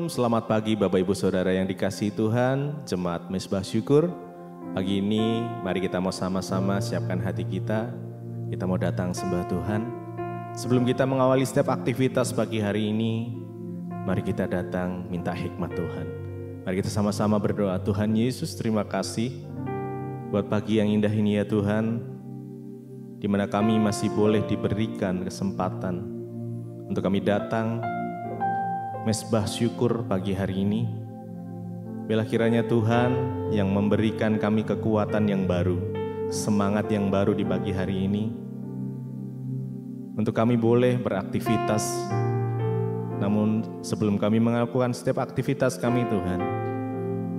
selamat pagi Bapak Ibu Saudara yang dikasihi Tuhan, Jemaat Mezbah Syukur. Pagi ini mari kita mau sama-sama siapkan hati kita mau datang sembah Tuhan. Sebelum kita mengawali setiap aktivitas pagi hari ini, mari kita datang minta hikmat Tuhan. Mari kita sama-sama berdoa. Tuhan Yesus, terima kasih buat pagi yang indah ini ya Tuhan, di mana kami masih boleh diberikan kesempatan untuk kami datang Mezbah Syukur pagi hari ini. Biarlah kiranya Tuhan yang memberikan kami kekuatan yang baru, semangat yang baru di pagi hari ini, untuk kami boleh beraktivitas. Namun sebelum kami melakukan setiap aktivitas kami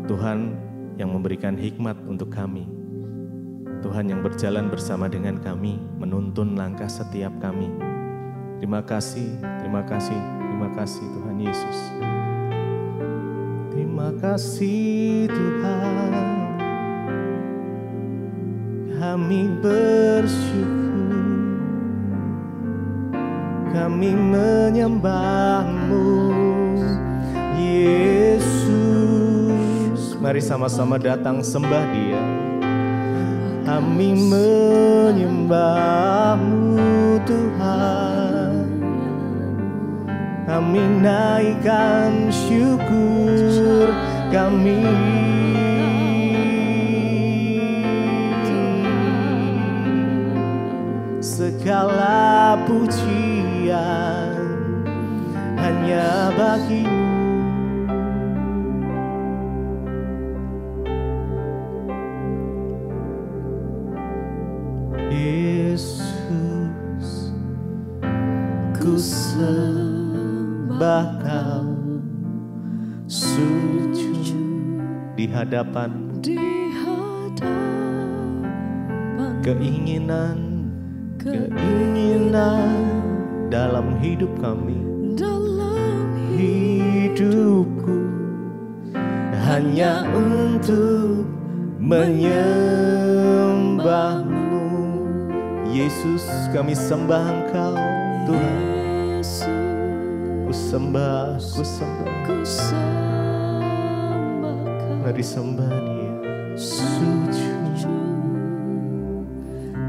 Tuhan yang memberikan hikmat untuk kami. Tuhan yang berjalan bersama dengan kami, menuntun langkah setiap kami. Terima kasih Tuhan Yesus. Terima kasih Tuhan, kami bersyukur, kami menyembah-Mu Yesus. Mari sama-sama datang sembah Dia. Kami menyembah-Mu Tuhan, kami naikkan syukur kami. Segala pujian hanya bagi-Mu. Yesus, ku sembah Kau, sujud di hadapan, keinginan dalam hidup kami, hidupku hanya untuk menyembah-Mu. Yesus, kami sembah Engkau Tuhan. Ku sembah. Mari sembah Dia. Sujud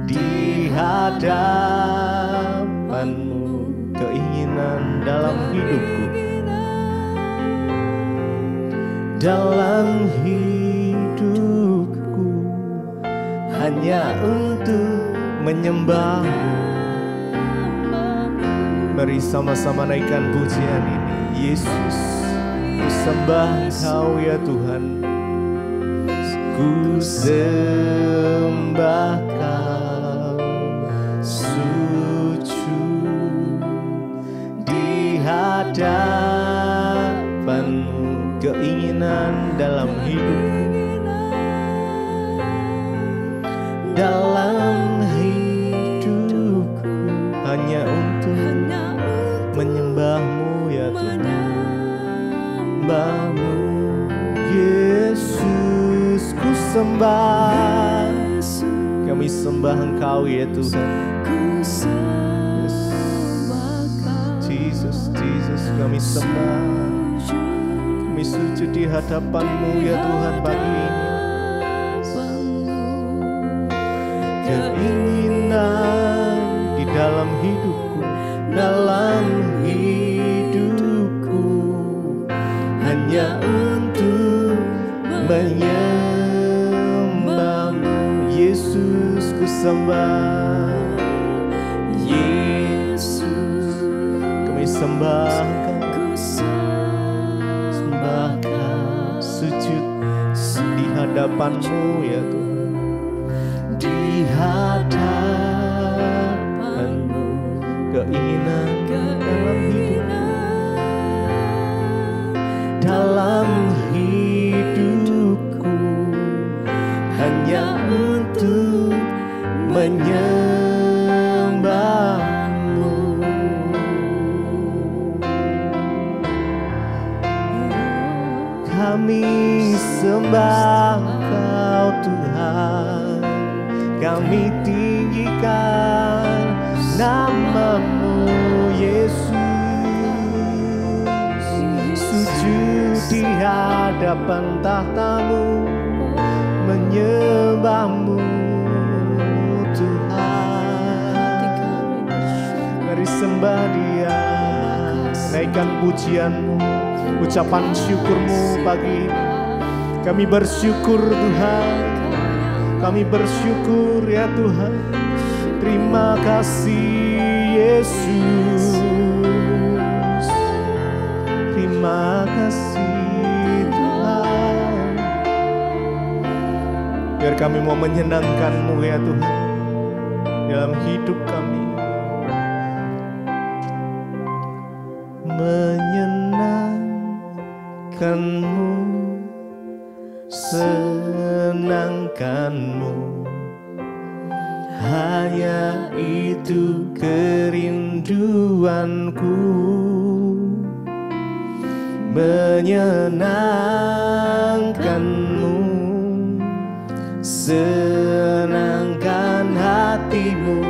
di hadapan-Mu, keinginan dalam hidupku, hanya untuk menyembah-Mu. Mari sama-sama naikkan pujian ini. Yesus, ku sembah Engkau ya Tuhan. Ku sembah Kau, sujud di hadapan-Mu, keinginan dalam hidupku, hanya untuk menyembah-Mu ya Tuhan. Menyembah-Mu Yesus, ku sembah. Kami sembah Engkau ya Tuhan. Jesus, kami sembah. Kami sujud di hadapan-Mu ya Tuhan pagi ini. Keinginan di dalam hidupku, hanya untuk menyembah-Mu. Yesus, ku sembah. Yesus, kami sembah Kau, sujud di hadapan-Mu ya Tuhan. Di hadapan-Mu, keinginan dalam hidupku, hanya untuk menyembah-Mu. Kami sembah Kau Tuhan, kami tinggikan nama-Mu Yesus. Sujud di hadapan tahta-Mu, menyembah-Mu Tuhan. Mari sembah Dia, naikkan pujian-Mu, ucapan syukur-Mu pagi ini. Kami bersyukur Tuhan, kami bersyukur ya Tuhan. Terima kasih Yesus, terima kasih Tuhan. Biar kami mau menyenangkan-Mu ya Tuhan dalam hidup kami. Menyenangkan-Mu, senangkan-Mu, hanya itu kerinduanku. Menyenangkan-Mu, senangkan hati-Mu,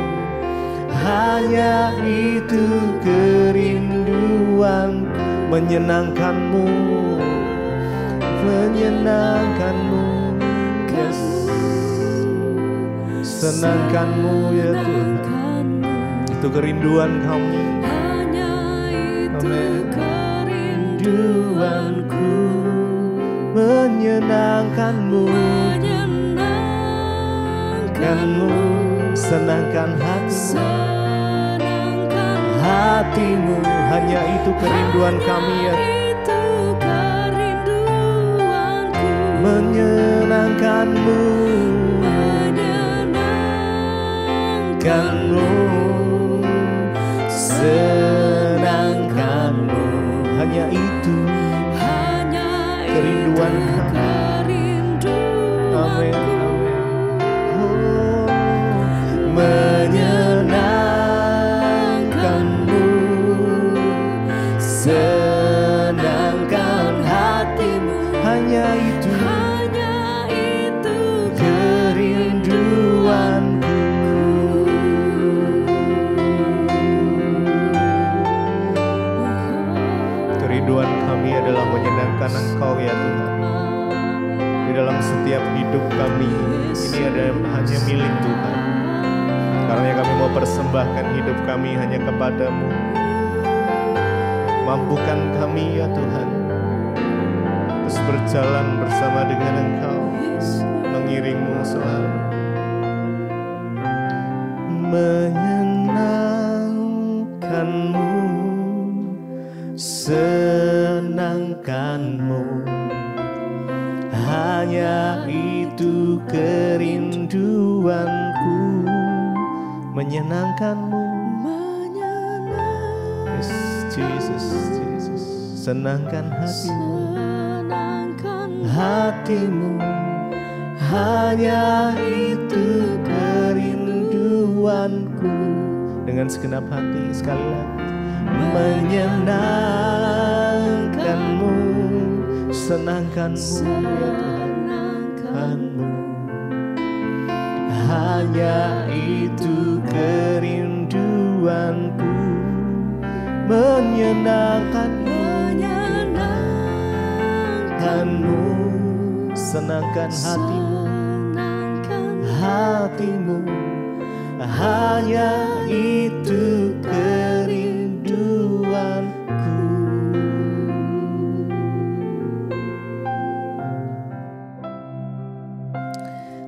hanya itu kerinduanku. Menyenangkan-Mu, menyenangkan-Mu, yes. Senangkan-Mu ya Tuhan, itu kerinduan kami. Amin. Kerinduanku, menyenangkan-Mu, menyenangkan-Mu, senangkan hati-Mu, hanya itu kerinduan kami ya. Menyenangkan-Mu, menyenangkan-Mu, senangkan-Mu, hanya itu kerinduan kami. Amin, amin. Oh, menyenangkan-Mu, senangkan hati-Mu, hanya itu kerinduanku. Kerinduan kami adalah menyenangkan Engkau ya Tuhan. Di dalam setiap hidup kami, ini adalah hanya milik Tuhan. Karena kami mau persembahkan hidup kami hanya kepada-Mu. Mampukan kami ya Tuhan, terus berjalan bersama dengan Engkau, mengiring-Mu selalu. Menyenangkan-Mu, senangkan-Mu, hanya itu kerinduanku. Menyenangkan-Mu, yes, Jesus, Jesus. Senangkan hati-Mu, hati-Mu, hanya itu kerinduanku. Dengan segenap hati sekali lagi. Menyenangkan-Mu, senangkan-Mu ya Tuhan-Mu, hanya itu kerinduanku. Menyenangkan-Mu, menyenangkan-Mu, senangkan hati-Mu, hati-Mu, hanya itu kerinduanku.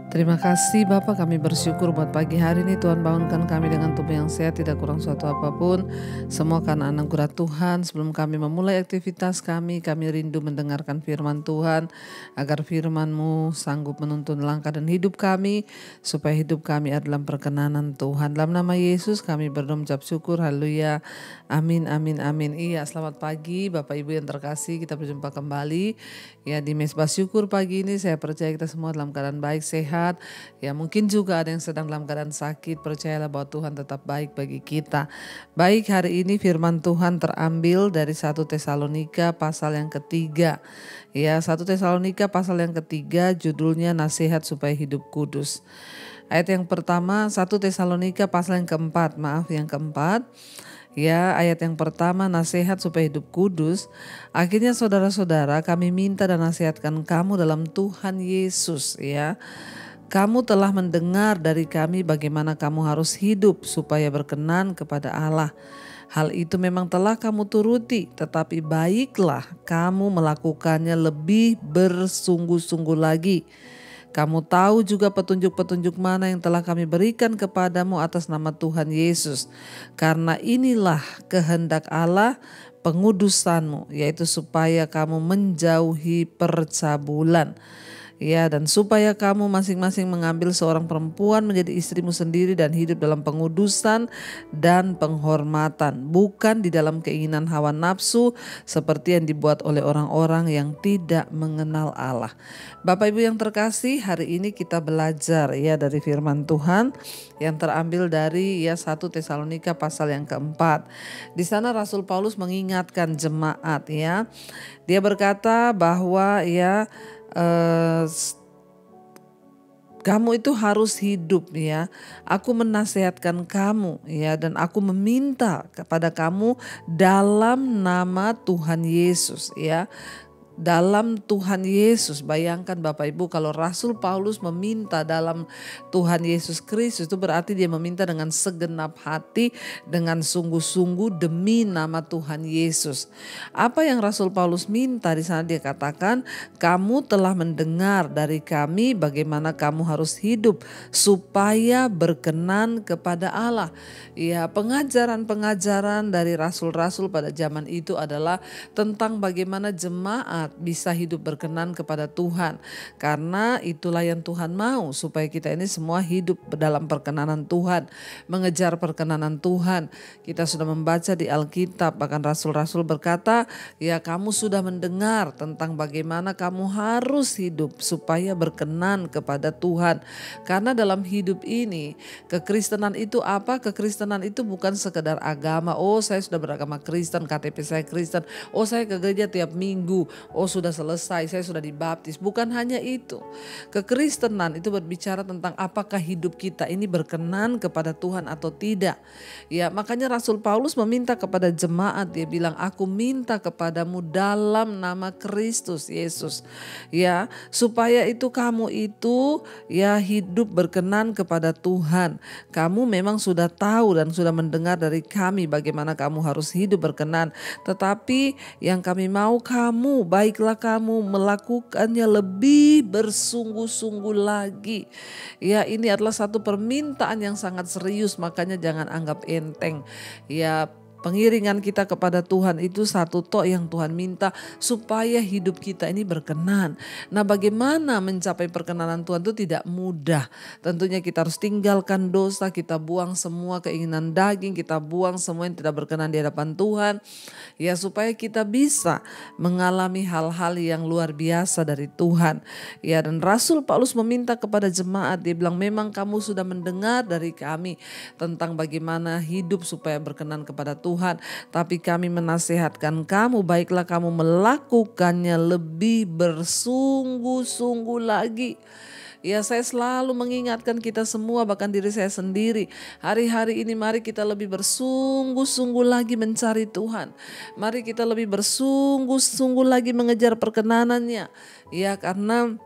Terima kasih Bapak, kami bersyukur buat pagi hari ini Tuhan bangunkan kami dengan tubuh yang sehat, tidak kurang suatu apapun. Semua karena anugerah Tuhan. Sebelum kami memulai aktivitas kami rindu mendengarkan firman Tuhan. Agar firman-Mu sanggup menuntun langkah dan hidup kami, supaya hidup kami adalah perkenanan Tuhan. Dalam nama Yesus kami berdoa mengucap syukur, haleluya, amin, amin, amin. Iya, selamat pagi Bapak Ibu yang terkasih, kita berjumpa kembali ya di Mesbah Syukur pagi ini. Saya percaya kita semua dalam keadaan baik, sehat. Ya mungkin juga ada yang sedang dalam keadaan sakit, percayalah bahwa Tuhan tetap baik bagi kita. Baik, hari ini firman Tuhan terambil dari 1 Tesalonika pasal yang ketiga. Ya, 1 Tesalonika pasal yang ketiga, judulnya nasihat supaya hidup kudus. Ayat yang pertama 1 Tesalonika pasal yang keempat, yang keempat. Ya, ayat yang pertama nasihat supaya hidup kudus. Akhirnya saudara-saudara, kami minta dan nasihatkan kamu dalam Tuhan Yesus ya. Kamu telah mendengar dari kami bagaimana kamu harus hidup supaya berkenan kepada Allah. Hal itu memang telah kamu turuti, tetapi baiklah kamu melakukannya lebih bersungguh-sungguh lagi. Kamu tahu juga petunjuk-petunjuk mana yang telah kami berikan kepadamu atas nama Tuhan Yesus. Karena inilah kehendak Allah pengudusanmu, yaitu supaya kamu menjauhi percabulan. Ya, dan supaya kamu masing-masing mengambil seorang perempuan menjadi istrimu sendiri dan hidup dalam pengudusan dan penghormatan, bukan di dalam keinginan hawa nafsu seperti yang dibuat oleh orang-orang yang tidak mengenal Allah. Bapak Ibu yang terkasih, hari ini kita belajar ya dari firman Tuhan yang terambil dari 1 Tesalonika pasal yang keempat. Di sana Rasul Paulus mengingatkan jemaat ya. Dia berkata bahwa kamu itu harus hidup ya. Aku menasihatkan kamu ya, dan aku meminta kepada kamu dalam nama Tuhan Yesus ya. Dalam Tuhan Yesus, bayangkan Bapak Ibu, kalau Rasul Paulus meminta dalam Tuhan Yesus Kristus, itu berarti dia meminta dengan segenap hati, dengan sungguh-sungguh demi nama Tuhan Yesus. Apa yang Rasul Paulus minta di sana, dia katakan, kamu telah mendengar dari kami bagaimana kamu harus hidup supaya berkenan kepada Allah. Ya, pengajaran-pengajaran dari rasul-rasul pada zaman itu adalah tentang bagaimana jemaat bisa hidup berkenan kepada Tuhan. Karena itulah yang Tuhan mau, supaya kita ini semua hidup dalam perkenanan Tuhan, mengejar perkenanan Tuhan. Kita sudah membaca di Alkitab, bahkan rasul-rasul berkata, ya kamu sudah mendengar tentang bagaimana kamu harus hidup supaya berkenan kepada Tuhan. Karena dalam hidup ini, kekristenan itu apa? Kekristenan itu bukan sekedar agama. Oh, saya sudah beragama Kristen, KTP saya Kristen. Oh, saya ke gereja tiap minggu. Oh, sudah selesai, saya sudah dibaptis. Bukan hanya itu. Kekristenan itu berbicara tentang apakah hidup kita ini berkenan kepada Tuhan atau tidak. Ya, makanya Rasul Paulus meminta kepada jemaat, dia bilang, aku minta kepadamu dalam nama Kristus Yesus. Ya, supaya itu kamu itu ya hidup berkenan kepada Tuhan. Kamu memang sudah tahu dan sudah mendengar dari kami bagaimana kamu harus hidup berkenan. Tetapi yang kami mau kamu, baiklah kamu melakukannya lebih bersungguh-sungguh lagi. Ya, ini adalah satu permintaan yang sangat serius, makanya jangan anggap enteng. Ya, pengiringan kita kepada Tuhan itu satu tok yang Tuhan minta supaya hidup kita ini berkenan. Nah, bagaimana mencapai perkenanan Tuhan itu tidak mudah. Tentunya kita harus tinggalkan dosa, kita buang semua keinginan daging, kita buang semua yang tidak berkenan di hadapan Tuhan. Ya, supaya kita bisa mengalami hal-hal yang luar biasa dari Tuhan. Ya, dan Rasul Paulus meminta kepada jemaat, dia bilang, memang kamu sudah mendengar dari kami tentang bagaimana hidup supaya berkenan kepada Tuhan, tapi kami menasihatkan kamu, baiklah kamu melakukannya lebih bersungguh-sungguh lagi. Ya, saya selalu mengingatkan kita semua, bahkan diri saya sendiri. Hari-hari ini mari kita lebih bersungguh-sungguh lagi mencari Tuhan. Mari kita lebih bersungguh-sungguh lagi mengejar perkenanannya. Ya, karena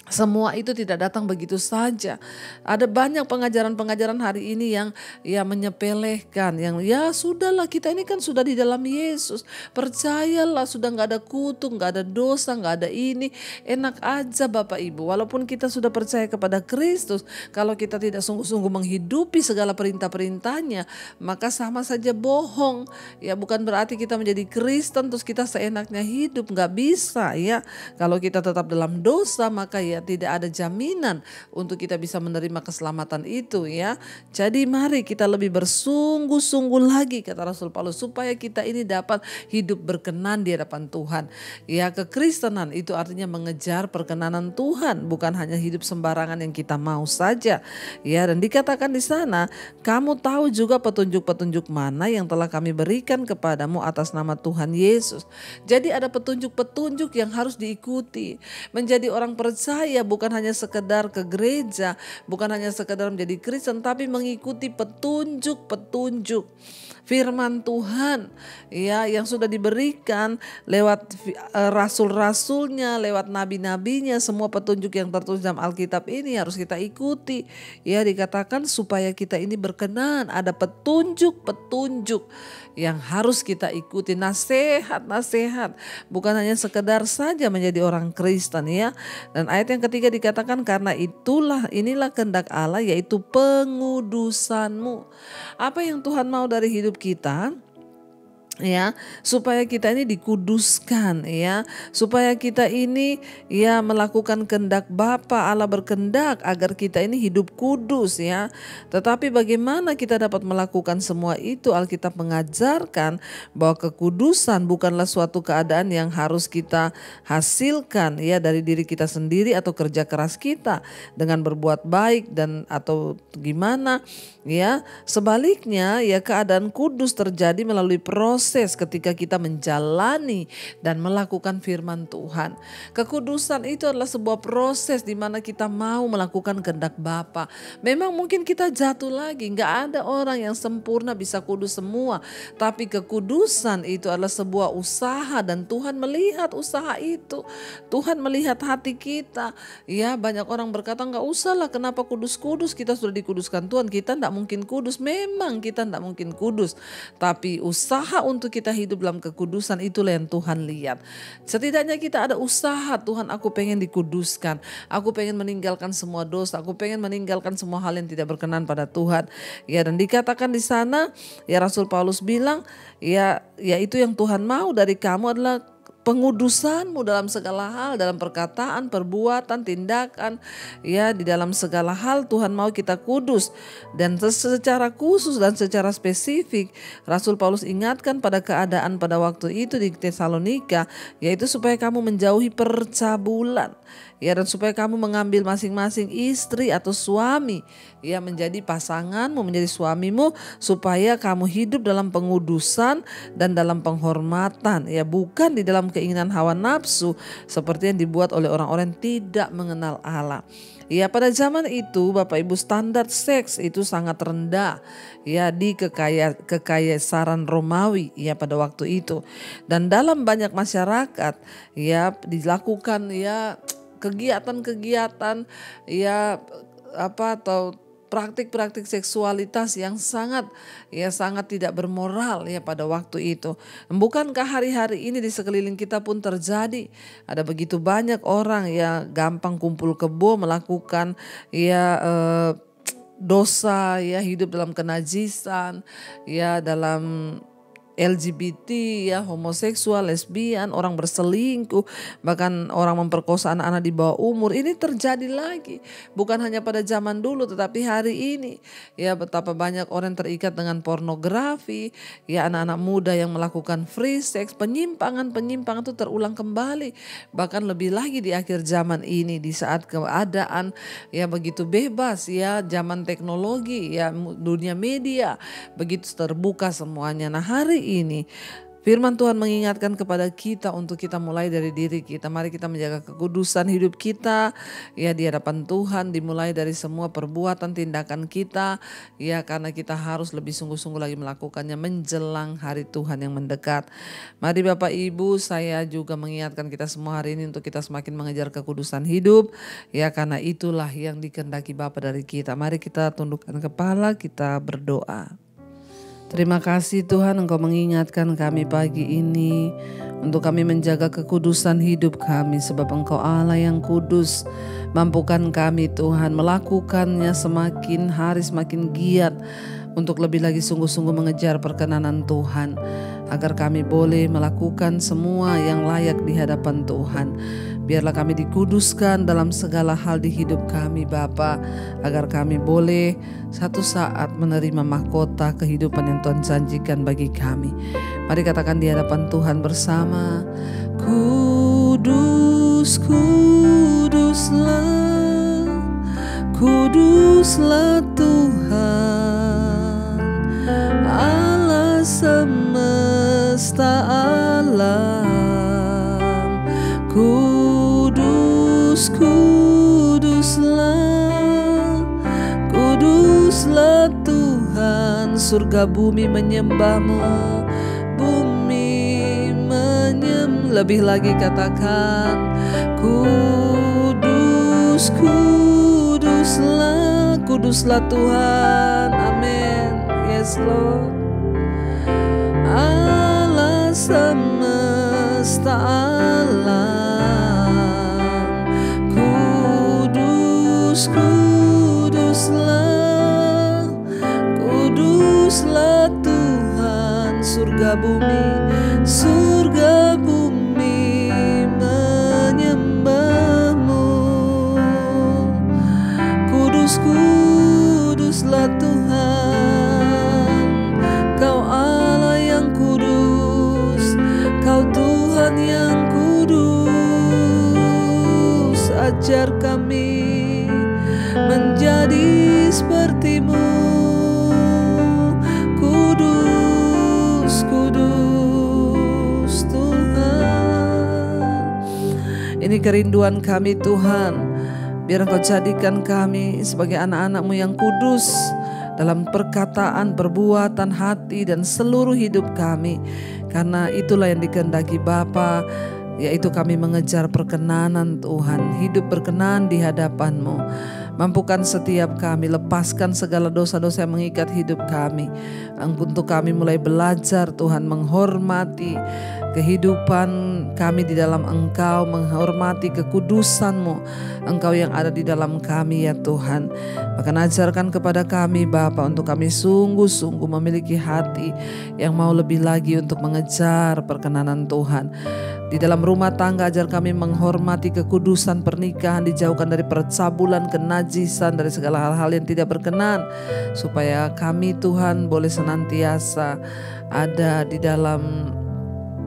semua itu tidak datang begitu saja. Ada banyak pengajaran-pengajaran hari ini yang menyepelekan, yang ya sudahlah, kita ini kan sudah di dalam Yesus. Percayalah, sudah gak ada kutuk, gak ada dosa, gak ada ini. Enak aja Bapak Ibu, walaupun kita sudah percaya kepada Kristus, kalau kita tidak sungguh-sungguh menghidupi segala perintah-perintahnya, maka sama saja bohong. Ya, bukan berarti kita menjadi Kristen terus kita seenaknya hidup, gak bisa ya. Kalau kita tetap dalam dosa, maka ya tidak ada jaminan untuk kita bisa menerima keselamatan itu ya. Jadi mari kita lebih bersungguh-sungguh lagi, kata Rasul Paulus, supaya kita ini dapat hidup berkenan di hadapan Tuhan. Ya, kekristenan itu artinya mengejar perkenanan Tuhan, bukan hanya hidup sembarangan yang kita mau saja. Ya, dan dikatakan di sana, kamu tahu juga petunjuk-petunjuk mana yang telah kami berikan kepadamu atas nama Tuhan Yesus. Jadi ada petunjuk-petunjuk yang harus diikuti. Menjadi orang percaya percaya, bukan hanya sekedar ke gereja, bukan hanya sekedar menjadi Kristen, tapi mengikuti petunjuk-petunjuk firman Tuhan ya yang sudah diberikan lewat rasul-rasulnya, lewat nabi-nabinya. Semua petunjuk yang tertulis dalam Alkitab ini harus kita ikuti. Ya, dikatakan supaya kita ini berkenan, ada petunjuk-petunjuk yang harus kita ikuti, nasihat-nasihat, bukan hanya sekedar saja menjadi orang Kristen ya. Dan ayat yang ketiga dikatakan karena inilah kehendak Allah, yaitu pengudusanmu. Apa yang Tuhan mau dari hidup kita? Ya, supaya kita ini dikuduskan ya, supaya kita ini ya melakukan kehendak Bapa. Allah berkehendak agar kita ini hidup kudus ya. Tetapi bagaimana kita dapat melakukan semua itu? Alkitab mengajarkan bahwa kekudusan bukanlah suatu keadaan yang harus kita hasilkan ya dari diri kita sendiri atau kerja keras kita dengan berbuat baik dan atau gimana ya. Sebaliknya ya, keadaan kudus terjadi melalui proses ketika kita menjalani dan melakukan firman Tuhan. Kekudusan itu adalah sebuah proses di mana kita mau melakukan kehendak Bapa. Memang mungkin kita jatuh lagi, nggak ada orang yang sempurna bisa kudus semua. Tapi kekudusan itu adalah sebuah usaha dan Tuhan melihat usaha itu. Tuhan melihat hati kita. Ya, banyak orang berkata nggak usahlah, kenapa kudus-kudus, kita sudah dikuduskan Tuhan, kita nggak mungkin kudus. Memang kita nggak mungkin kudus, tapi usaha untuk kita hidup dalam kekudusan itulah yang Tuhan lihat. Setidaknya kita ada usaha, Tuhan aku pengen dikuduskan, aku pengen meninggalkan semua dosa, aku pengen meninggalkan semua hal yang tidak berkenan pada Tuhan. Ya, dan dikatakan di sana ya, Rasul Paulus bilang ya itu yang Tuhan mau dari kamu adalah pengudusanmu dalam segala hal, dalam perkataan, perbuatan, tindakan ya, di dalam segala hal Tuhan mau kita kudus. Dan secara khusus dan secara spesifik Rasul Paulus ingatkan pada keadaan pada waktu itu di Tesalonika, yaitu supaya kamu menjauhi percabulan ya, dan supaya kamu mengambil masing-masing istri atau suami ya, menjadi pasanganmu, menjadi suamimu, supaya kamu hidup dalam pengudusan dan dalam penghormatan ya, bukan di dalam keinginan hawa nafsu seperti yang dibuat oleh orang-orang yang tidak mengenal Allah. Ya, pada zaman itu Bapak Ibu, standar seks itu sangat rendah ya di kekaisaran Romawi ya pada waktu itu. Dan dalam banyak masyarakat ya dilakukan ya kegiatan-kegiatan ya atau praktik-praktik seksualitas yang sangat tidak bermoral ya pada waktu itu. Bukankah hari-hari ini di sekeliling kita pun terjadi? Ada begitu banyak orang ya gampang kumpul kebo, melakukan dosa ya, hidup dalam kenajisan ya, dalam LGBT ya, homoseksual, lesbian, orang berselingkuh, bahkan orang memperkosa anak-anak di bawah umur. Ini terjadi lagi, bukan hanya pada zaman dulu tetapi hari ini ya. Betapa banyak orang terikat dengan pornografi ya, anak-anak muda yang melakukan free sex, penyimpangan itu terulang kembali. Bahkan lebih lagi di akhir zaman ini, di saat keadaan ya begitu bebas ya, zaman teknologi ya, dunia media begitu terbuka semuanya. Nah, hari ini firman Tuhan mengingatkan kepada kita untuk kita mulai dari diri kita. Mari kita menjaga kekudusan hidup kita ya di hadapan Tuhan, dimulai dari semua perbuatan tindakan kita ya, karena kita harus lebih sungguh-sungguh lagi melakukannya menjelang hari Tuhan yang mendekat. Mari Bapak Ibu, saya juga mengingatkan kita semua hari ini untuk kita semakin mengejar kekudusan hidup ya, karena itulah yang dikehendaki Bapa dari kita. Mari kita tundukkan kepala, kita berdoa. Terima kasih Tuhan, Engkau mengingatkan kami pagi ini untuk kami menjaga kekudusan hidup kami, sebab Engkau Allah yang kudus. Mampukan kami Tuhan melakukannya semakin hari semakin giat untuk lebih lagi sungguh-sungguh mengejar perkenanan Tuhan, agar kami boleh melakukan semua yang layak di hadapan Tuhan. Biarlah kami dikuduskan dalam segala hal di hidup kami Bapa, agar kami boleh satu saat menerima mahkota kehidupan yang Tuhan janjikan bagi kami. Mari katakan di hadapan Tuhan bersama. Kudus, kuduslah, kuduslah Tuhan Allah semesta alam. Kudus, kudus Kuduslah Tuhan, surga bumi menyembah-Mu, bumi menyembah. Lebih lagi katakan, kudus, kuduslah, kuduslah Tuhan. Amin. Yes Lord. Allah semesta alam, kudus, kuduslah, kuduslah Tuhan, surga bumi, surga bumi menyembah-Mu. Kudus, kuduslah Tuhan, Kau Allah yang kudus, Kau Tuhan yang kudus. Ajar kami menjadi seperti-Mu. Kudus, kudus Tuhan. Ini kerinduan kami Tuhan. Biar Engkau jadikan kami sebagai anak-anak-Mu yang kudus dalam perkataan, perbuatan, hati, dan seluruh hidup kami. Karena itulah yang dikehendaki Bapa, yaitu kami mengejar perkenanan Tuhan, hidup berkenan di hadapan-Mu. Mampukan setiap kami, lepaskan segala dosa-dosa yang mengikat hidup kami. Untuk kami mulai belajar Tuhan menghormati kehidupan kami di dalam Engkau, menghormati kekudusan-Mu, Engkau yang ada di dalam kami ya Tuhan. Bahkan ajarkan kepada kami Bapa untuk kami sungguh-sungguh memiliki hati yang mau lebih lagi untuk mengejar perkenanan Tuhan. Di dalam rumah tangga ajar kami menghormati kekudusan pernikahan, dijauhkan dari percabulan, kenajisan, dari segala hal-hal yang tidak berkenan. Supaya kami Tuhan boleh senantiasa ada di dalam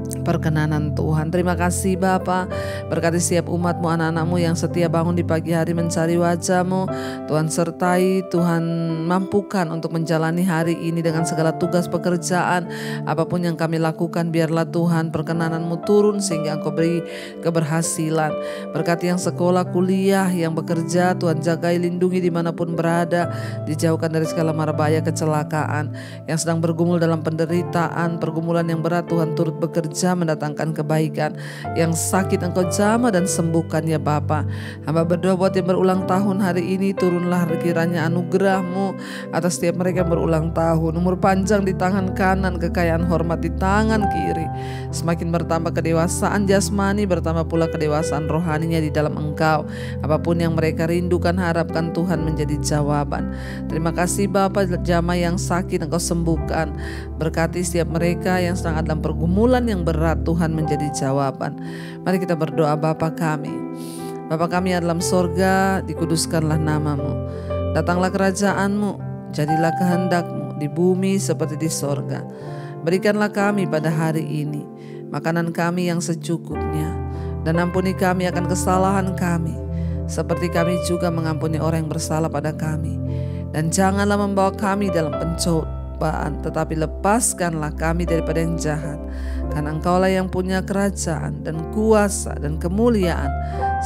perkenanan Tuhan. Terima kasih Bapa, berkati setiap umat-Mu, anak-anak-Mu yang setia bangun di pagi hari mencari wajah-Mu. Tuhan sertai, Tuhan mampukan untuk menjalani hari ini dengan segala tugas pekerjaan. Apapun yang kami lakukan, biarlah Tuhan perkenanan-Mu turun sehingga Engkau beri keberhasilan. Berkati yang sekolah, kuliah, yang bekerja, Tuhan jagai, lindungi dimanapun berada, dijauhkan dari segala mara bahaya kecelakaan. Yang sedang bergumul dalam penderitaan, pergumulan yang berat, Tuhan turut bekerja mendatangkan kebaikan. Yang sakit Engkau jamah dan sembuhkan ya Bapa. Hamba berdoa buat yang berulang tahun hari ini, turunlah kiranya anugerah-Mu atas setiap mereka yang berulang tahun. Umur panjang di tangan kanan, kekayaan hormat di tangan kiri. Semakin bertambah kedewasaan jasmani, bertambah pula kedewasaan rohaninya di dalam Engkau. Apapun yang mereka rindukan, harapkan Tuhan menjadi jawaban. Terima kasih Bapa, jamaah yang sakit Engkau sembuhkan. Berkati setiap mereka yang sedang dalam pergumulan yang berat, Tuhan menjadi jawaban. Mari kita berdoa. Bapa kami, Bapa kami yang dalam sorga, dikuduskanlah nama-Mu. Datanglah kerajaan-Mu, jadilah kehendak-Mu di bumi seperti di sorga. Berikanlah kami pada hari ini makanan kami yang secukupnya, dan ampuni kami akan kesalahan kami, seperti kami juga mengampuni orang yang bersalah pada kami. Dan janganlah membawa kami dalam pencobaan, tetapi lepaskanlah kami daripada yang jahat. Karena Engkaulah yang punya kerajaan dan kuasa dan kemuliaan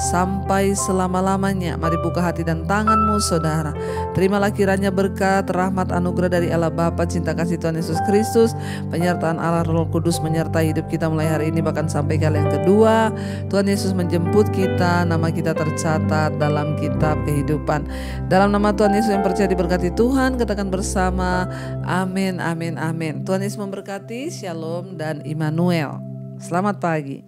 sampai selama-lamanya. Mari buka hati dan tangan-Mu saudara. Terimalah kiranya berkat, rahmat, anugerah dari Allah Bapa, cinta kasih Tuhan Yesus Kristus, penyertaan Allah Roh Kudus menyertai hidup kita mulai hari ini bahkan sampai kali yang kedua. Tuhan Yesus menjemput kita, nama kita tercatat dalam kitab kehidupan. Dalam nama Tuhan Yesus yang percaya diberkati Tuhan, katakan bersama amin, amin, amin. Tuhan Yesus memberkati. Shalom dan Immanuel. Selamat pagi.